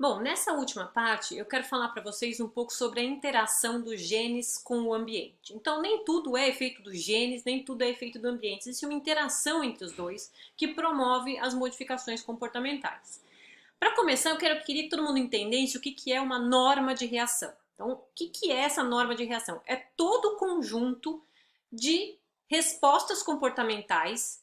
Bom, nessa última parte eu quero falar para vocês um pouco sobre a interação dos genes com o ambiente. Então, nem tudo é efeito dos genes, nem tudo é efeito do ambiente. Existe uma interação entre os dois que promove as modificações comportamentais. Para começar, queria que todo mundo entendesse o que é uma norma de reação. Então, o que é essa norma de reação? É todo o conjunto de respostas comportamentais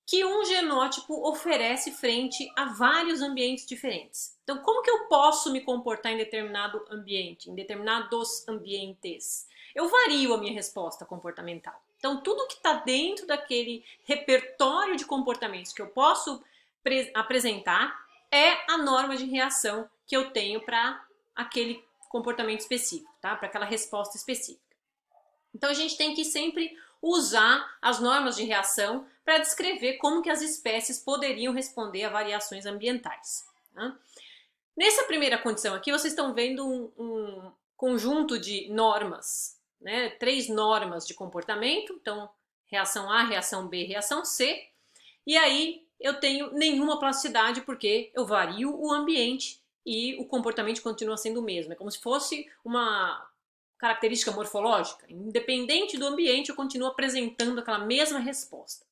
que um genótipo oferece frente a vários ambientes diferentes. Então, como que eu posso me comportar em determinado ambiente, em determinados ambientes? Eu vario a minha resposta comportamental. Então, tudo que está dentro daquele repertório de comportamentos que eu posso apresentar é a norma de reação que eu tenho para aquele comportamento específico, tá? Para aquela resposta específica. Então a gente tem que sempre usar as normas de reação para descrever como que as espécies poderiam responder a variações ambientais. Tá? Nessa primeira condição aqui, vocês estão vendo um conjunto de normas, né? 3 normas de comportamento, então reação A, reação B, reação C, e aí eu tenho nenhuma plasticidade porque eu vario o ambiente e o comportamento continua sendo o mesmo. É como se fosse uma característica morfológica. Independente do ambiente, eu continuo apresentando aquela mesma resposta.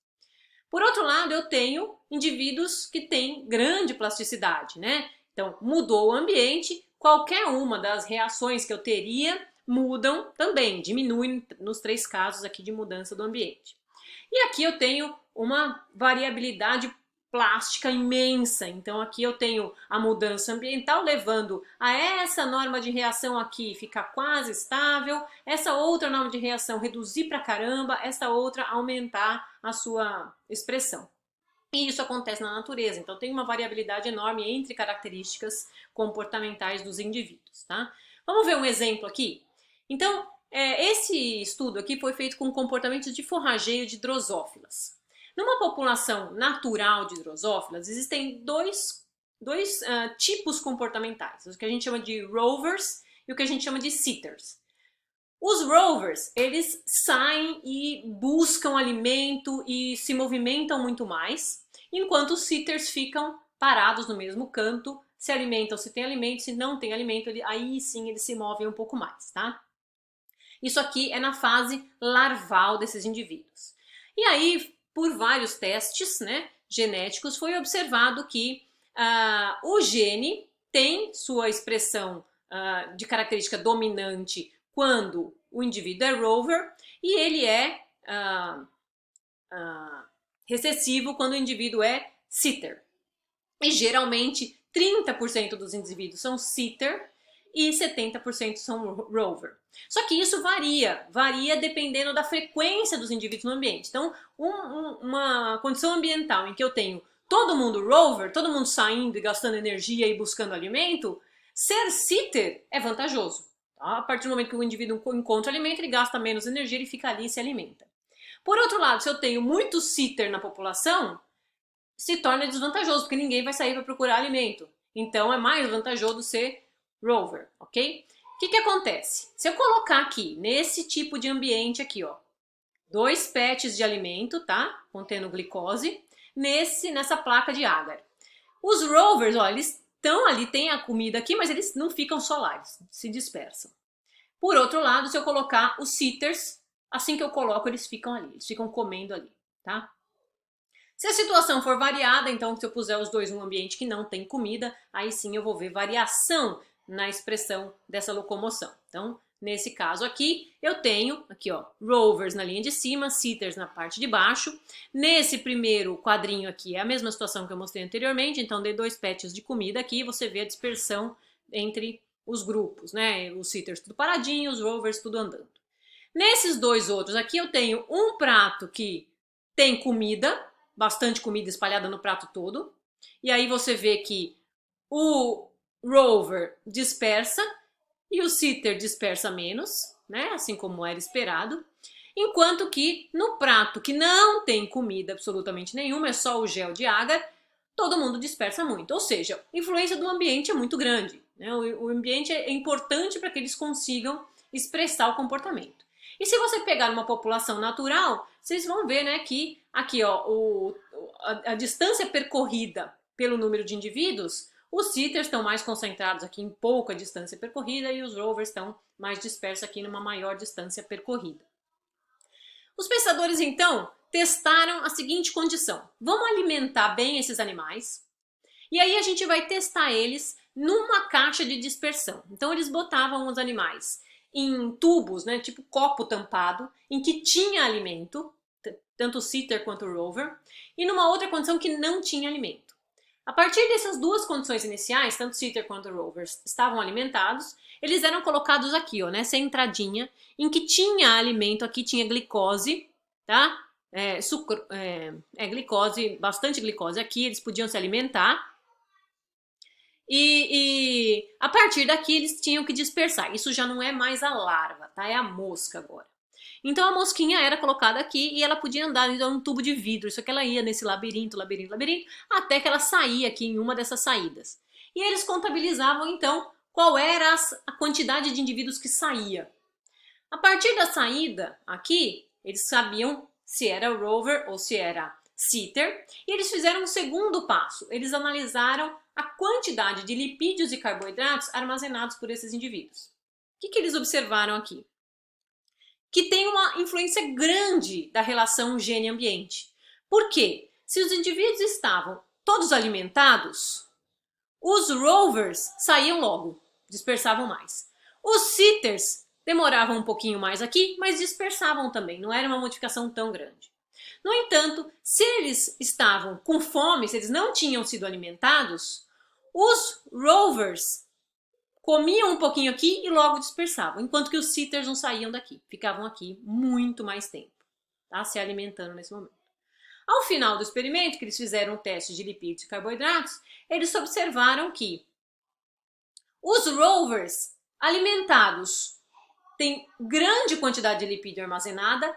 Por outro lado, eu tenho indivíduos que têm grande plasticidade, né? Então, mudou o ambiente, qualquer uma das reações que eu teria mudam também, diminuem nos 3 casos aqui de mudança do ambiente. E aqui eu tenho uma variabilidade plástica imensa. Então aqui eu tenho a mudança ambiental levando a essa norma de reação aqui ficar quase estável, essa outra norma de reação reduzir pra caramba, essa outra aumentar a sua expressão. E isso acontece na natureza, então tem uma variabilidade enorme entre características comportamentais dos indivíduos, tá? Vamos ver um exemplo aqui? Então, esse estudo aqui foi feito com comportamentos de forrageio de drosófilas. Numa população natural de drosófilas, existem dois tipos comportamentais, o que a gente chama de rovers e o que a gente chama de sitters. Os rovers, eles saem e buscam alimento e se movimentam muito mais, enquanto os sitters ficam parados no mesmo canto, se alimentam se tem alimento, se não tem alimento, aí sim eles se movem um pouco mais, tá? Isso aqui é na fase larval desses indivíduos. E aí, por vários testes, né, genéticos, foi observado que o gene tem sua expressão de característica dominante quando o indivíduo é rover e ele é recessivo quando o indivíduo é sitter. E geralmente 30% dos indivíduos são sitter e 70% são rover. Só que isso varia dependendo da frequência dos indivíduos no ambiente. Então, uma condição ambiental em que eu tenho todo mundo rover, todo mundo saindo e gastando energia e buscando alimento, ser sitter é vantajoso. Tá? A partir do momento que o indivíduo encontra alimento, ele gasta menos energia, ele fica ali e se alimenta. Por outro lado, se eu tenho muito sitter na população, se torna desvantajoso, porque ninguém vai sair para procurar alimento. Então é mais vantajoso ser rover, ok? O que acontece? Se eu colocar aqui, nesse tipo de ambiente aqui, ó, 2 patches de alimento, tá? Contendo glicose, nessa placa de agar. Os rovers, ó, eles estão ali, tem a comida aqui, mas eles não ficam só lá, eles se dispersam. Por outro lado, se eu colocar os sitters, assim que eu coloco, eles ficam ali, eles ficam comendo ali, tá? Se a situação for variada, então se eu puser os dois num ambiente que não tem comida, aí sim eu vou ver variação na expressão dessa locomoção. Então, nesse caso aqui, eu tenho aqui, ó, rovers na linha de cima, sitters na parte de baixo. Nesse primeiro quadrinho aqui é a mesma situação que eu mostrei anteriormente, então dei 2 patches de comida aqui, você vê a dispersão entre os grupos, né? Os sitters tudo paradinho, os rovers tudo andando. Nesses 2 outros aqui eu tenho um prato que tem comida, bastante comida espalhada no prato todo. E aí você vê que o rover dispersa e o sitter dispersa menos, né? Assim como era esperado. Enquanto que no prato que não tem comida absolutamente nenhuma, é só o gel de agar, todo mundo dispersa muito. Ou seja, a influência do ambiente é muito grande, né? O ambiente é importante para que eles consigam expressar o comportamento. E se você pegar uma população natural, vocês vão ver, né, que aqui, ó, a distância percorrida pelo número de indivíduos, Os Seaters estão mais concentrados aqui em pouca distância percorrida e os Rovers estão mais dispersos aqui numa maior distância percorrida. Os pescadores, então, testaram a seguinte condição. Vamos alimentar bem esses animais e aí a gente vai testar eles numa caixa de dispersão. Então eles botavam os animais em tubos, né, tipo copo tampado, em que tinha alimento, tanto o Seater quanto o Rover, e numa outra condição que não tinha alimento. A partir dessas duas condições iniciais, tanto o Seater quanto o Rover estavam alimentados, eles eram colocados aqui, ó, nessa entradinha, em que tinha alimento, aqui tinha glicose, tá? Glicose, bastante glicose aqui, eles podiam se alimentar. E a partir daqui eles tinham que dispersar. Isso já não é mais a larva, tá? É a mosca agora. Então a mosquinha era colocada aqui e ela podia andar em um tubo de vidro. Isso que ela ia nesse labirinto, até que ela saía aqui em uma dessas saídas. E eles contabilizavam então qual era a quantidade de indivíduos que saía. A partir da saída aqui, eles sabiam se era Rover ou se era Seater. E eles fizeram um segundo passo. Eles analisaram a quantidade de lipídios e carboidratos armazenados por esses indivíduos. O que eles observaram aqui? Que tem uma influência grande da relação gene-ambiente. Por quê? Se os indivíduos estavam todos alimentados, os Rovers saíam logo, dispersavam mais. Os Seaters demoravam um pouquinho mais aqui, mas dispersavam também, não era uma modificação tão grande. No entanto, se eles estavam com fome, se eles não tinham sido alimentados, os Rovers comiam um pouquinho aqui e logo dispersavam, enquanto que os Seaters não saíam daqui, ficavam aqui muito mais tempo, tá? Se alimentando nesse momento. Ao final do experimento, que eles fizeram o teste de lipídios e carboidratos, eles observaram que os Rovers alimentados têm grande quantidade de lipídio armazenada,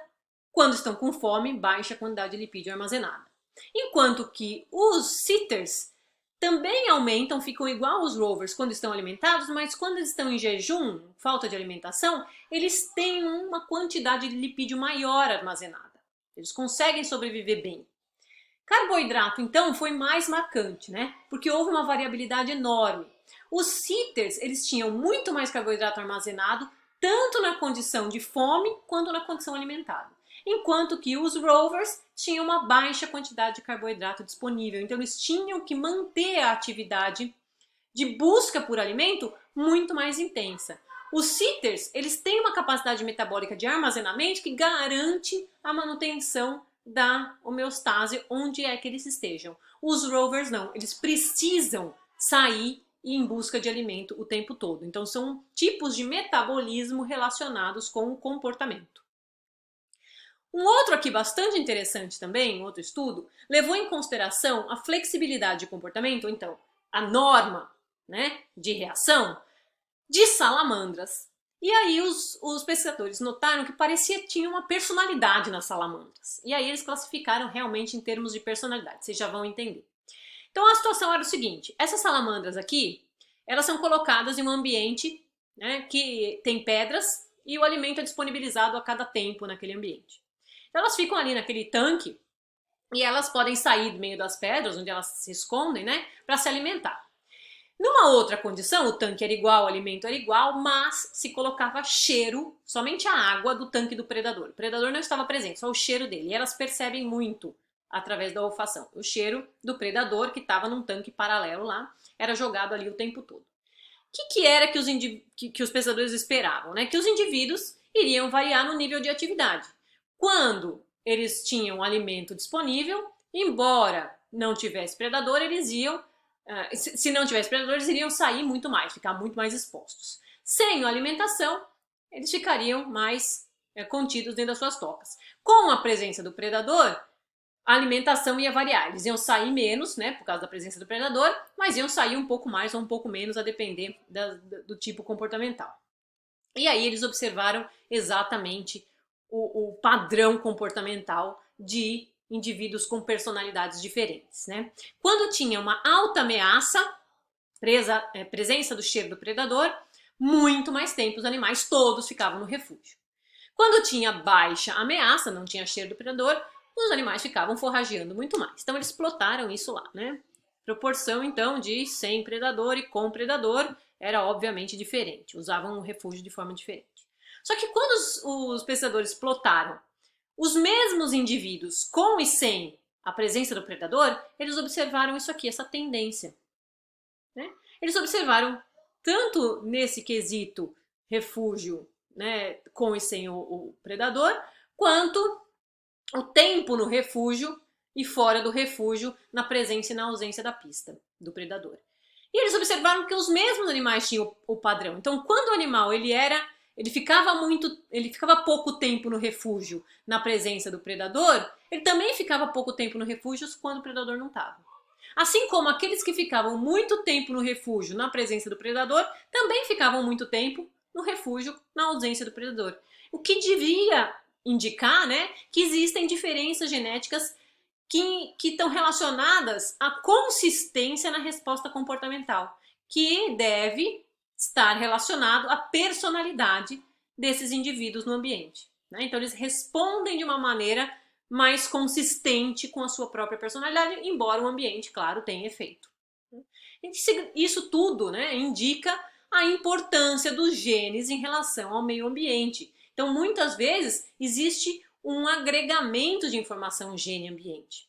quando estão com fome, baixa quantidade de lipídio armazenada. Enquanto que os Seaters também aumentam, ficam igual aos Rovers quando estão alimentados, mas quando eles estão em jejum, falta de alimentação, eles têm uma quantidade de lipídio maior armazenada. Eles conseguem sobreviver bem. Carboidrato, então, foi mais marcante, né? Porque houve uma variabilidade enorme. Os Seaters, eles tinham muito mais carboidrato armazenado, tanto na condição de fome quanto na condição alimentada. Enquanto que os Rovers tinham uma baixa quantidade de carboidrato disponível. Então eles tinham que manter a atividade de busca por alimento muito mais intensa. Os Seaters, eles têm uma capacidade metabólica de armazenamento que garante a manutenção da homeostase onde é que eles estejam. Os Rovers não, eles precisam sair e em busca de alimento o tempo todo. Então são tipos de metabolismo relacionados com o comportamento. Um outro aqui bastante interessante também, um outro estudo, levou em consideração a flexibilidade de comportamento, então a norma, né, de reação de salamandras. E aí os pesquisadores notaram que parecia que tinha uma personalidade nas salamandras. E aí eles classificaram realmente em termos de personalidade, vocês já vão entender. Então a situação era o seguinte, essas salamandras aqui, elas são colocadas em um ambiente, né, que tem pedras e o alimento é disponibilizado a cada tempo naquele ambiente. Então elas ficam ali naquele tanque e elas podem sair do meio das pedras, onde elas se escondem, né, para se alimentar. Numa outra condição, o tanque era igual, o alimento era igual, mas se colocava cheiro, somente a água do tanque do predador. O predador não estava presente, só o cheiro dele. E elas percebem muito através da olfação. O cheiro do predador, que estava num tanque paralelo lá, era jogado ali o tempo todo. O que era que os pesquisadores esperavam? Né? Que os indivíduos iriam variar no nível de atividade. Quando eles tinham alimento disponível, embora não tivesse predador, eles iam, se não tivesse predador, eles iriam sair muito mais, ficar muito mais expostos. Sem alimentação, eles ficariam mais contidos dentro das suas tocas. Com a presença do predador, a alimentação ia variar. Eles iam sair menos, né, por causa da presença do predador, mas iam sair um pouco mais ou um pouco menos, a depender do tipo comportamental. E aí eles observaram exatamente o padrão comportamental de indivíduos com personalidades diferentes, né? Quando tinha uma alta ameaça, presença do cheiro do predador, muito mais tempo os animais todos ficavam no refúgio. Quando tinha baixa ameaça, não tinha cheiro do predador, os animais ficavam forrageando muito mais. Então eles plotaram isso lá, né? proporção então de sem predador e com predador era obviamente diferente, usavam o refúgio de forma diferente. Só que quando os pesquisadores plotaram os mesmos indivíduos com e sem a presença do predador, eles observaram isso aqui, essa tendência. Né? Eles observaram tanto nesse quesito refúgio, né, com e sem o predador, quanto o tempo no refúgio e fora do refúgio, na presença e na ausência da pista do predador. E eles observaram que os mesmos animais tinham o padrão. Então, quando o animal ele ficava pouco tempo no refúgio na presença do predador, ele também ficava pouco tempo no refúgio quando o predador não estava. Assim como aqueles que ficavam muito tempo no refúgio na presença do predador, também ficavam muito tempo no refúgio na ausência do predador. O que devia indicar, né, que existem diferenças genéticas que estão relacionadas à consistência na resposta comportamental, que deve estar relacionado à personalidade desses indivíduos no ambiente. Né? Então eles respondem de uma maneira mais consistente com a sua própria personalidade, embora o ambiente, claro, tenha efeito. Isso tudo, né, indica a importância dos genes em relação ao meio ambiente. Então, muitas vezes, existe um agregamento de informação gene-ambiente.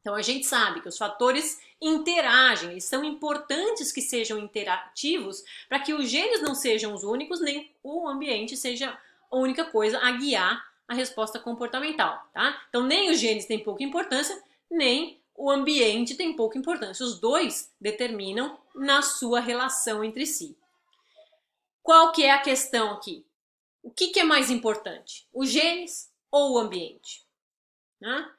Então, a gente sabe que os fatores interagem, eles são importantes que sejam interativos para que os genes não sejam os únicos, nem o ambiente seja a única coisa a guiar a resposta comportamental, tá? Então, nem os genes têm pouca importância, nem o ambiente tem pouca importância. Os dois determinam na sua relação entre si. Qual que é a questão aqui? O que é mais importante? Os genes ou o ambiente? Né?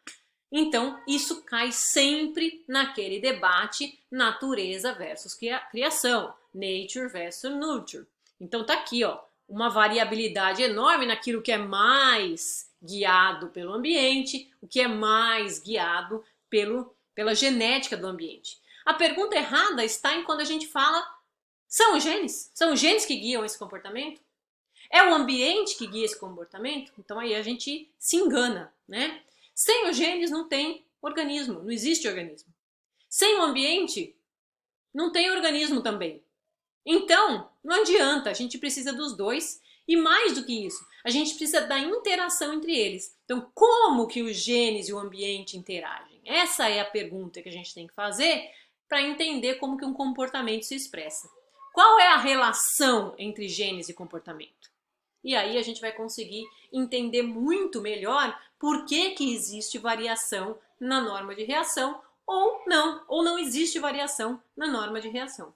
Então, isso cai sempre naquele debate natureza versus criação, nature versus nurture. Então tá aqui, ó, uma variabilidade enorme naquilo que é mais guiado pelo ambiente, o que é mais guiado pela genética do ambiente. A pergunta errada está em quando a gente fala, são os genes? São os genes que guiam esse comportamento? É o ambiente que guia esse comportamento? Então aí a gente se engana, né? Sem os genes não tem organismo, não existe organismo. Sem o ambiente, não tem organismo também. Então, não adianta, a gente precisa dos dois e mais do que isso, a gente precisa da interação entre eles. Então, como que os genes e o ambiente interagem? Essa é a pergunta que a gente tem que fazer para entender como que um comportamento se expressa. Qual é a relação entre genes e comportamento? E aí a gente vai conseguir entender muito melhor por que existe variação na norma de reação ou não existe variação na norma de reação.